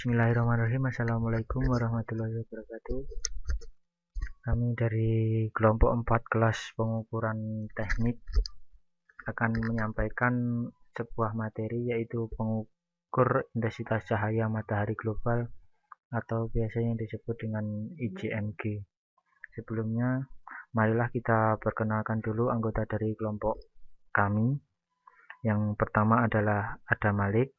Bismillahirrahmanirrahim. Assalamualaikum warahmatullahi wabarakatuh. Kami dari kelompok 4 kelas pengukuran teknik akan menyampaikan sebuah materi, yaitu pengukur intensitas cahaya matahari global atau biasanya disebut dengan ICMG. Sebelumnya, marilah kita perkenalkan dulu anggota dari kelompok kami. Yang pertama adalah Adam Malik,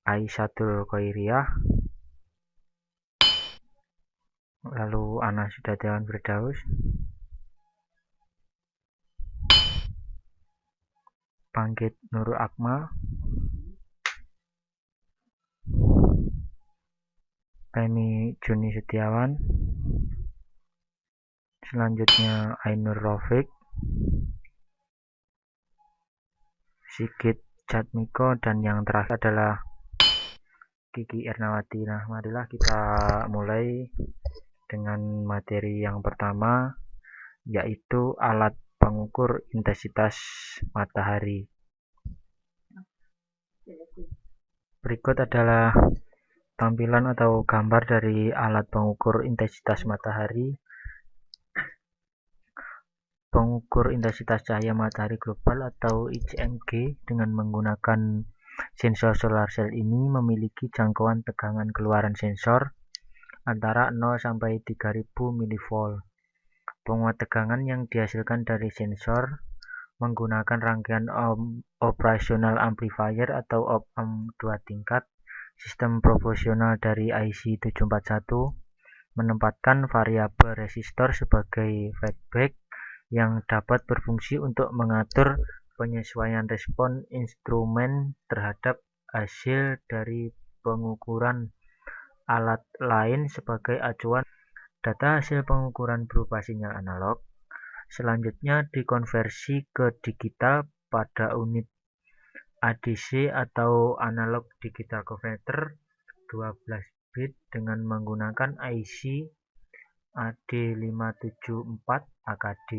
Aisyadul Khairiyah, lalu Ana Sudadewan Firdaus, Panggit Nurul Akmal, Femi Juni Setiawan, selanjutnya Ainur Rafiq, Sigit Jatmiko, dan yang terakhir adalah Kiki Ernawati. Nah, marilah kita mulai dengan materi yang pertama, yaitu alat pengukur intensitas matahari. Berikut adalah tampilan atau gambar dari alat pengukur intensitas matahari. Pengukur intensitas cahaya matahari global atau ICMG dengan menggunakan sensor solar cell ini memiliki jangkauan tegangan keluaran sensor antara 0 sampai 3000 mV. Penguat tegangan yang dihasilkan dari sensor menggunakan rangkaian operasional amplifier atau op-amp 2 tingkat sistem proporsional dari IC741 menempatkan variabel resistor sebagai feedback yang dapat berfungsi untuk mengatur penyesuaian respon instrumen terhadap hasil dari pengukuran alat lain sebagai acuan. Data hasil pengukuran berupa sinyal analog selanjutnya dikonversi ke digital pada unit ADC atau analog digital converter 12 bit dengan menggunakan IC AD574 AKD.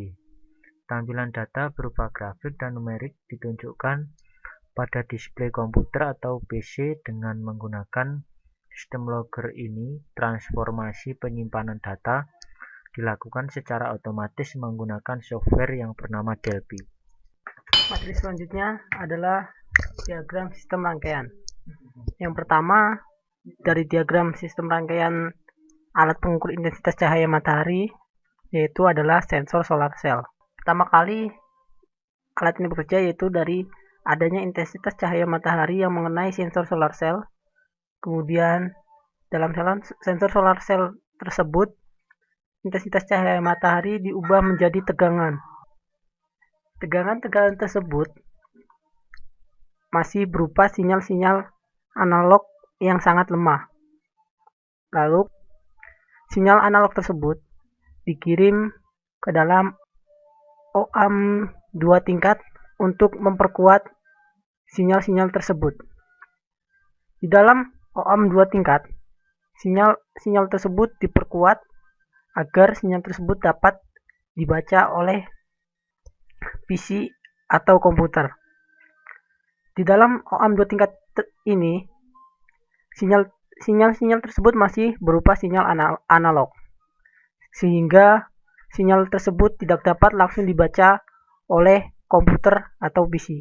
Tampilan data berupa grafik dan numerik ditunjukkan pada display komputer atau PC dengan menggunakan sistem logger ini. Transformasi penyimpanan data dilakukan secara otomatis menggunakan software yang bernama Delphi. Materi selanjutnya adalah diagram sistem rangkaian. Yang pertama, dari diagram sistem rangkaian alat pengukur intensitas cahaya matahari, yaitu adalah sensor solar cell. Pertama kali alat ini bekerja yaitu dari adanya intensitas cahaya matahari yang mengenai sensor solar cell. Kemudian dalam sensor solar cell tersebut, intensitas cahaya matahari diubah menjadi tegangan. Tegangan tersebut masih berupa sinyal-sinyal analog yang sangat lemah. Lalu sinyal analog tersebut dikirim ke dalam op-amp 2 tingkat untuk memperkuat sinyal-sinyal tersebut. Di dalam op-amp 2 tingkat, sinyal tersebut diperkuat agar sinyal tersebut dapat dibaca oleh PC atau komputer. Di dalam op-amp 2 tingkat ini, sinyal tersebut masih berupa sinyal analog, sehingga sinyal tersebut tidak dapat langsung dibaca oleh komputer atau PC.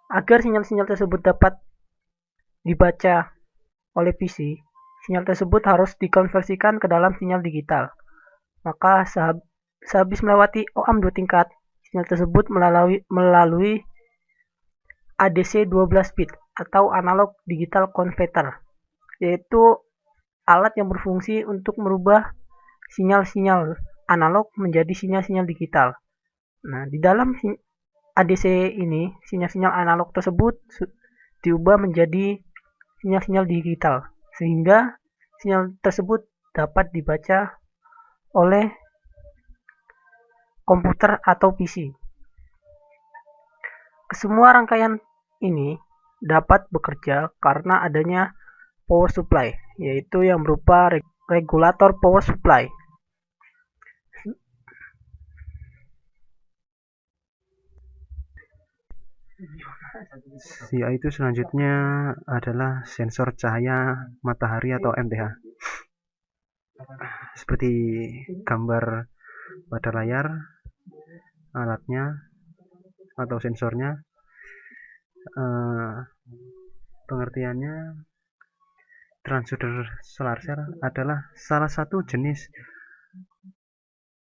Agar sinyal-sinyal tersebut dapat dibaca oleh PC, sinyal tersebut harus dikonversikan ke dalam sinyal digital. Maka sehabis melewati op-amp 2 tingkat, sinyal tersebut melalui ADC 12 bit atau analog digital converter, yaitu alat yang berfungsi untuk merubah sinyal-sinyal analog menjadi sinyal-sinyal digital. Nah, di dalam ADC ini, sinyal-sinyal analog tersebut diubah menjadi sinyal-sinyal digital, sehingga sinyal tersebut dapat dibaca oleh komputer atau PC. Kesemua rangkaian ini dapat bekerja karena adanya power supply, yaitu yang berupa regulator power supply. Yaitu selanjutnya adalah sensor cahaya matahari atau MTH. Seperti gambar pada layar, alatnya atau sensornya. Pengertiannya, transducer solar cell adalah salah satu jenis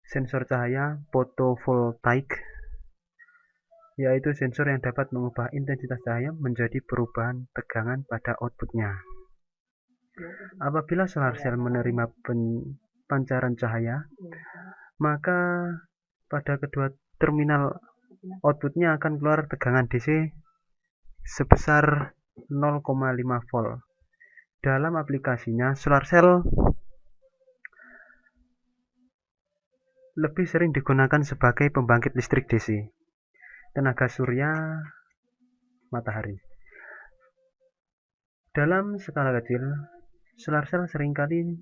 sensor cahaya fotovoltaik, yaitu sensor yang dapat mengubah intensitas cahaya menjadi perubahan tegangan pada outputnya. Apabila solar cell menerima pancaran cahaya, maka pada kedua terminal outputnya akan keluar tegangan DC sebesar 0,5 volt. Dalam aplikasinya, solar cell lebih sering digunakan sebagai pembangkit listrik DC, tenaga surya, matahari. Dalam skala kecil, solar cell seringkali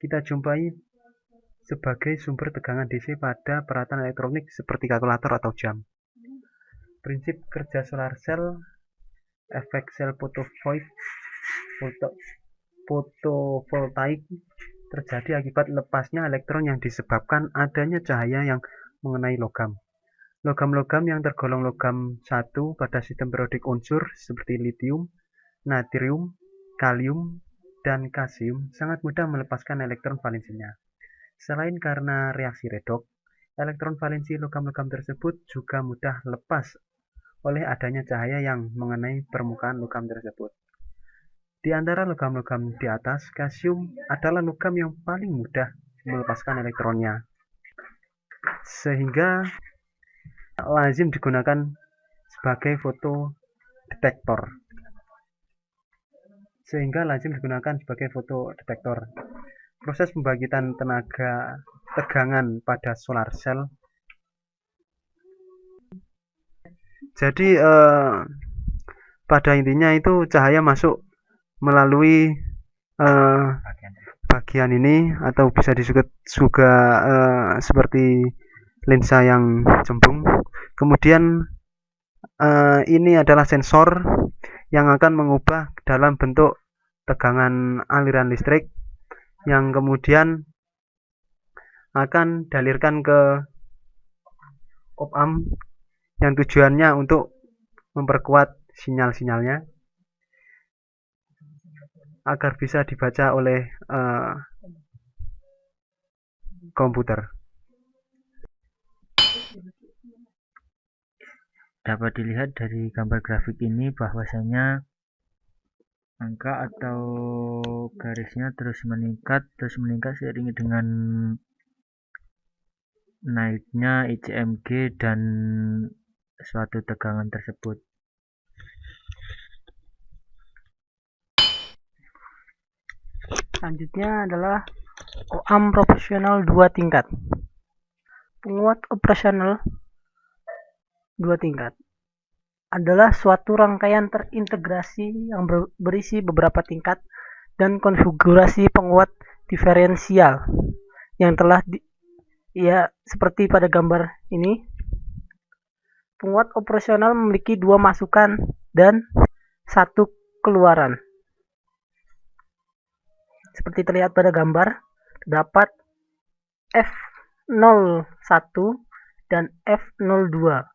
kita jumpai sebagai sumber tegangan DC pada peralatan elektronik seperti kalkulator atau jam. Prinsip kerja solar cell, efek sel fotovoltaik terjadi akibat lepasnya elektron yang disebabkan adanya cahaya yang mengenai logam. Logam-logam yang tergolong logam 1 pada sistem periodik unsur seperti litium, natrium, kalium, dan kalsium sangat mudah melepaskan elektron valensinya. Selain karena reaksi redoks, elektron valensi logam-logam tersebut juga mudah lepas oleh adanya cahaya yang mengenai permukaan logam tersebut. Di antara logam-logam di atas, kalsium adalah logam yang paling mudah melepaskan elektronnya, sehingga lazim digunakan sebagai fotodetektor. Proses pembangkitan tegangan pada solar cell. Jadi pada intinya itu cahaya masuk melalui bagian ini, atau bisa disebut juga seperti lensa yang cembung. Kemudian ini adalah sensor yang akan mengubah dalam bentuk tegangan aliran listrik yang kemudian akan dialirkan ke op-amp yang tujuannya untuk memperkuat sinyal-sinyalnya agar bisa dibaca oleh komputer. Dapat dilihat dari gambar grafik ini bahwasanya angka atau garisnya terus meningkat seiring dengan naiknya ICMG dan suatu tegangan tersebut. Selanjutnya adalah op-amp proporsional 2 tingkat. Penguat operasional 2 tingkat adalah suatu rangkaian terintegrasi yang berisi beberapa tingkat dan konfigurasi penguat diferensial yang telah seperti pada gambar ini. Penguat operasional memiliki 2 masukan dan 1 keluaran. Seperti terlihat pada gambar, terdapat F01 dan F02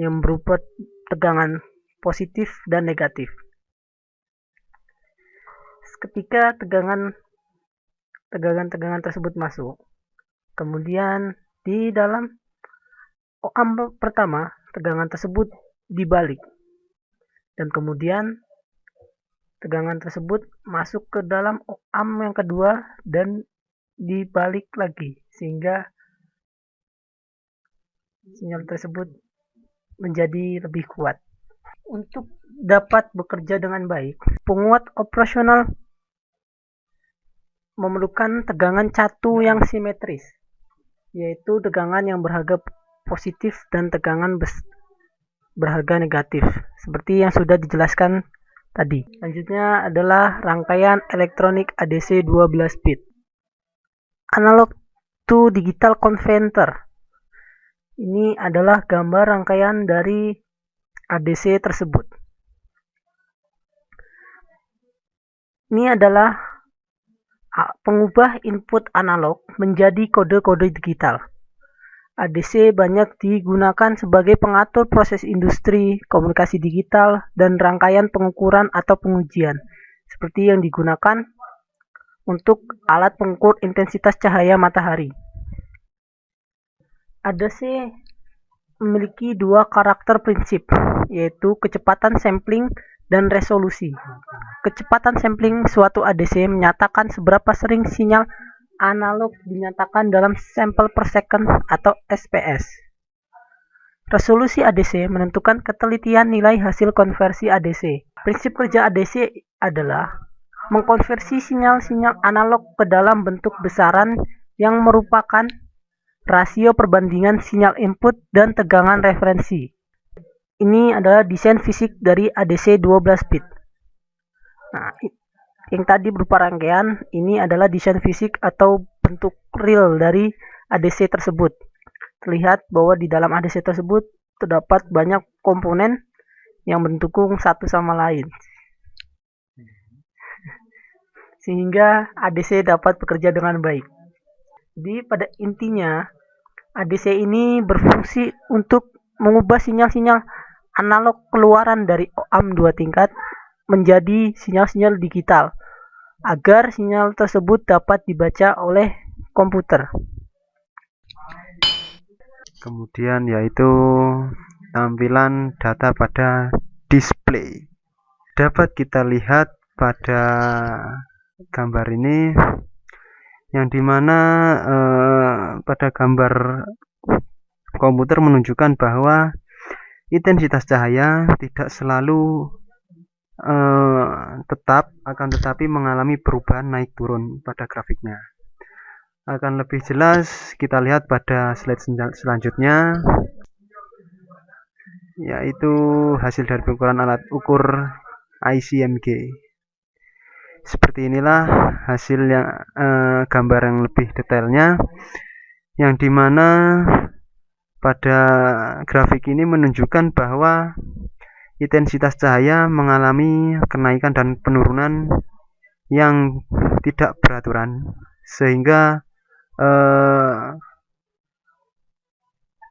yang berupa tegangan positif dan negatif. Ketika tegangan tersebut masuk, kemudian di dalam op-amp pertama tegangan tersebut dibalik, dan kemudian tegangan tersebut masuk ke dalam op-amp yang kedua dan dibalik lagi, sehingga sinyal tersebut menjadi lebih kuat. Untuk dapat bekerja dengan baik, penguat operasional memerlukan tegangan catu yang simetris, yaitu tegangan yang berharga positif dan tegangan berharga negatif, seperti yang sudah dijelaskan tadi. Selanjutnya adalah rangkaian elektronik ADC 12 bit. Analog to digital converter. Ini adalah gambar rangkaian dari ADC tersebut. Ini adalah pengubah input analog menjadi kode-kode digital. ADC banyak digunakan sebagai pengatur proses industri, komunikasi digital, dan rangkaian pengukuran atau pengujian, seperti yang digunakan untuk alat pengukur intensitas cahaya matahari. ADC memiliki dua karakter prinsip, yaitu kecepatan sampling dan resolusi. Kecepatan sampling suatu ADC menyatakan seberapa sering sinyal analog dinyatakan dalam sampel per second atau SPS. Resolusi ADC menentukan ketelitian nilai hasil konversi ADC. Prinsip kerja ADC adalah mengkonversi sinyal-sinyal analog ke dalam bentuk besaran yang merupakan rasio perbandingan sinyal input dan tegangan referensi. Ini adalah desain fisik dari ADC 12 bit. Nah, yang tadi berupa rangkaian, ini adalah desain fisik atau bentuk real dari ADC tersebut. Terlihat bahwa di dalam ADC tersebut terdapat banyak komponen yang mendukung satu sama lain, sehingga ADC dapat bekerja dengan baik. Jadi pada intinya, ADC ini berfungsi untuk mengubah sinyal-sinyal analog keluaran dari OAM 2 tingkat menjadi sinyal-sinyal digital agar sinyal tersebut dapat dibaca oleh komputer. Kemudian yaitu tampilan data pada display. Dapat kita lihat pada gambar ini, yang dimana pada gambar komputer menunjukkan bahwa intensitas cahaya tidak selalu tetap, akan tetapi mengalami perubahan naik turun pada grafiknya. Akan lebih jelas kita lihat pada slide selanjutnya, yaitu hasil dari pengukuran alat ukur ICMG. Seperti inilah hasil yang gambar yang lebih detailnya, yang dimana pada grafik ini menunjukkan bahwa intensitas cahaya mengalami kenaikan dan penurunan yang tidak beraturan, sehingga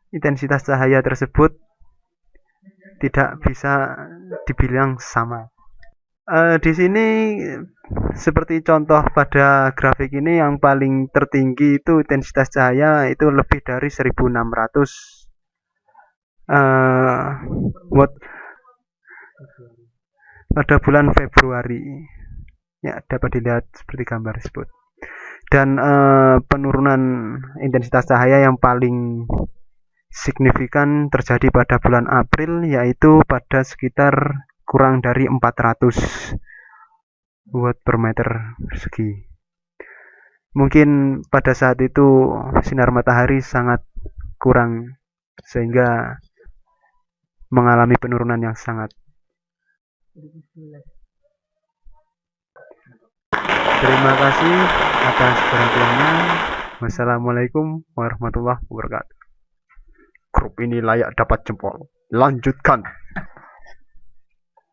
intensitas cahaya tersebut tidak bisa dibilang sama. Di sini seperti contoh pada grafik ini, yang paling tertinggi itu intensitas cahaya itu lebih dari 1600 watt pada bulan Februari. Ya, dapat dilihat seperti gambar tersebut. Dan penurunan intensitas cahaya yang paling signifikan terjadi pada bulan April, yaitu pada sekitar kurang dari 400 watt per meter persegi. Mungkin pada saat itu sinar matahari sangat kurang, sehingga mengalami penurunan yang sangat. Terima kasih atas perhatiannya. Wassalamualaikum warahmatullahi wabarakatuh. Grup ini layak dapat jempol. Lanjutkan.